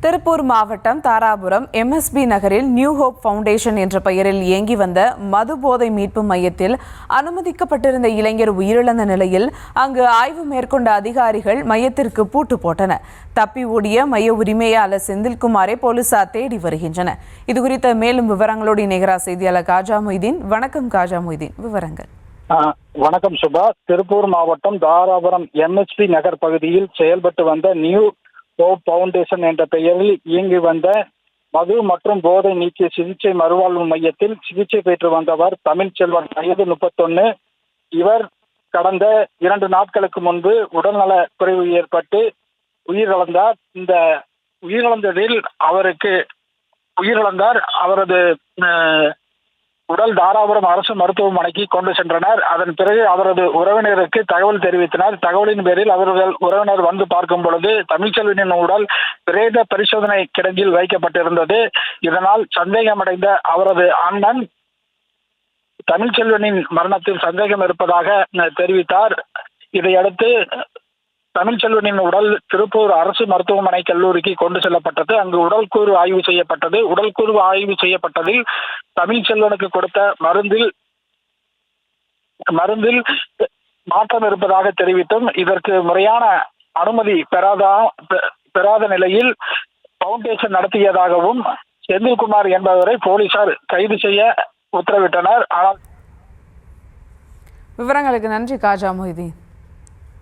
திருப்பூர் மாவட்டம் தாராபுரம் MSB நகரில் new hope foundation என்ற பெயரில் இயங்கி வந்த மது போதை மீட்பு மையத்தில் அனுமதிக்கப்பட்டிருந்த இளைஞர் உயிரிழந்த நிலையில் அங்கு ஆய்வு மேற்கொண்ட அதிகாரிகள் மையத்திற்கு பூட்டு போட்டனர். தப்பி ஓடிய மைய உரிமையாளர் செந்தில்குமாரை போலீசார் தேடி வருகின்றனர். இதுகுறித்த மேலும் விவரங்களோடு இணைகிறார் செய்தியாளர் காஜா மொய்தீன். வணக்கம் காஜா மொய்தீன், விவரங்கள். வணக்கம் சுபா. திருப்பூர் மாவட்டம் தாராபுரம் MSB நகர் பகுதியில் செயல்பட்டு வந்த நியூ ஹோப் ஃபவுண்டேஷன் என்ற பெயரில் இயங்கி வந்த மது மற்றும் போதை நீக்கிய சிகிச்சை மறுவாழ்வு மையத்தில் சிகிச்சை பெற்று வந்தவர் தமிழ்ச்செல்வன், வயது 31. இவர் கடந்த 2 நாட்களுக்கு முன்பு உடல்நல குறைவு ஏற்பட்டு உயிரிழந்தார். இந்த உயிரிழந்ததில் அவரது உடல் தாராபுரம் அரசு மருத்துவமனைக்கு கொண்டு சென்றனர். அதன் பிறகு அவரது உறவினருக்கு தகவல் தெரிவித்தனர். தகவலின் பேரில் அவர்கள் உறவினர் வந்து பார்க்கும் பொழுது தமிழ்ச்செல்வனின் உடல் பிரேத பரிசோதனை கிடங்கில் வைக்கப்பட்டிருந்தது. இதனால் சந்தேகமடைந்த அவரது அண்ணன் தமிழ்ச்செல்வனின் மரணத்தில் சந்தேகம் இருப்பதாக தெரிவித்தார். இதையடுத்து தமிழ்ச்செல்வனின் உடல் திருப்பூர் அரசு மருத்துவமனை கல்லூரிக்கு கொண்டு செல்லப்பட்டது. அங்கு உடல்கூறு ஆய்வு செய்யப்பட்டது. உடல்கூறு ஆய்வு செய்யப்பட்டதில் தமிழ்ச்செல்வனுக்கு கொடுத்த மருந்தில் மாற்றம் இருப்பதாக தெரிவித்தும் இதற்கு முறையான அனுமதி பெறாத நிலையில் பவுண்டேஷன் நடத்தியதாகவும் செந்தில்குமார் என்பவரை போலீசார் கைது செய்ய உத்தரவிட்டனர். ஆனால் விவரங்களுக்கு நன்றி காஜா மொய்தீன்.